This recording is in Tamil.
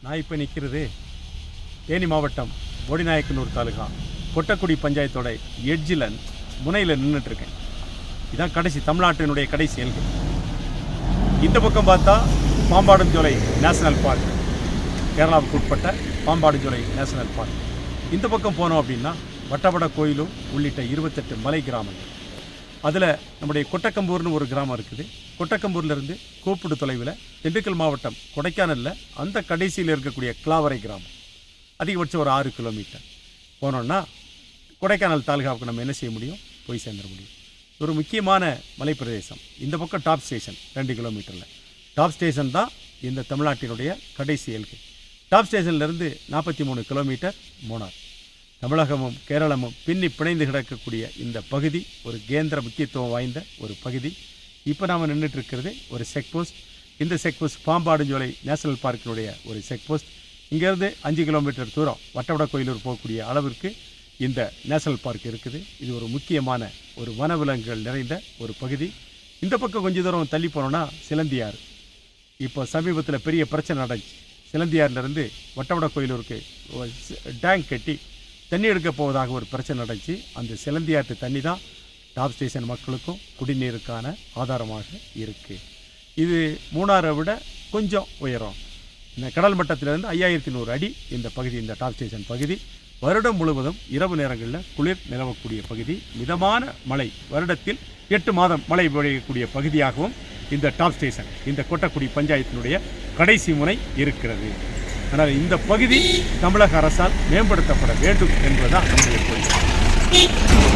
நான் இப்போ நிற்கிறது தேனி மாவட்டம் போடிநாயக்கனூர் தாலுகா கொட்டக்குடி பஞ்சாயத்தோட எட்ஜில் முனையில் நின்றுட்டுருக்கேன். இதுதான் கடைசி தமிழ்நாட்டினுடைய கடைசி எல்கை. இந்த பக்கம் பார்த்தா பாம்பாடுஞ்சோலை நேஷனல் பார்க், கேரளாவுக்கு உட்பட்ட பாம்பாடுஞ்சோலை நேஷனல் பார்க். இந்த பக்கம் போனோம் அப்படின்னா வட்டவட கோயிலும் உள்ளிட்ட 28 மலை கிராமங்கள். அதில் நம்முடைய கொட்டக்கம்பூர்னு ஒரு கிராமம் இருக்குது. கொட்டக்கம்பூர்லேருந்து கூப்பிடு தொலைவில் திண்டுக்கல் மாவட்டம் கொடைக்கானலில் அந்த கடைசியில் இருக்கக்கூடிய கிளாவரை கிராமம், அதிகபட்சம் ஒரு 6 கிலோமீட்டர் போனோன்னா கொடைக்கானல் தாலுகாவுக்கு நம்ம என்ன செய்ய முடியும், போய் சேர்ந்துட முடியும். ஒரு முக்கியமான மலைப்பிரதேசம். இந்த பக்கம் டாப் ஸ்டேஷன் 2 கிலோமீட்டரில். டாப் ஸ்டேஷன் தான் இந்த தமிழ்நாட்டினுடைய கடைசி எல்கை. டாப் ஸ்டேஷன்லேருந்து 43 கிலோமீட்டர் மூணார். தமிழகமும் கேரளமும் பின்னி பிணைந்து கிடக்கக்கூடிய இந்த பகுதி ஒரு கேந்திர முக்கியத்துவம் வாய்ந்த ஒரு பகுதி. இப்போ நாம் நின்றுட்டு இருக்கிறது ஒரு செக் போஸ்ட். இந்த செக் போஸ்ட் பாம்பாடுஞ்சோலை நேஷனல் பார்க்கினுடைய ஒரு செக் போஸ்ட். இங்கேருந்து 5 கிலோமீட்டர் தூரம் வட்டவட கோயிலூர் போகக்கூடிய அளவிற்கு இந்த நேஷனல் பார்க் இருக்குது. இது ஒரு முக்கியமான ஒரு வனவிலங்குகள் நிறைந்த ஒரு பகுதி. இந்த பக்கம் கொஞ்சம் தூரம் தள்ளி போனோன்னா சிலந்தியாறு. இப்போ சமீபத்தில் பெரிய பிரச்சனை நடந்துச்சு. சிலந்தியாறுலேருந்து வட்டவட கோயிலூருக்கு டேங்க் கட்டி தண்ணி எடுக்க போவதாக ஒரு பிரச்சனை நடந்துச்சு. அந்த சிலந்தியாற்று தண்ணி தான் டாப் ஸ்டேஷன் மக்களுக்கும் குடிநீருக்கான ஆதாரமாக இருக்குது. இது மூணாரை விட கொஞ்சம் உயரம். இந்த கடல் மட்டத்திலிருந்து 5100 அடி இந்த பகுதி, இந்த டாப் ஸ்டேஷன் பகுதி. வருடம் முழுவதும் இரவு நேரங்களில் குளிர் நிலவக்கூடிய பகுதி. மிதமான மழை, வருடத்தில் 8 மாதம் மழை பொழியக்கூடிய பகுதியாகவும் இந்த டாப் ஸ்டேஷன், இந்த கொட்டக்குடி பஞ்சாயத்தினுடைய கடைசி முனை இருக்கிறது. அதனால் இந்த பகுதி தமிழக அரசால் மேம்படுத்தப்பட வேண்டும் என்பதுதான் நம்முடைய கோரிக்கை.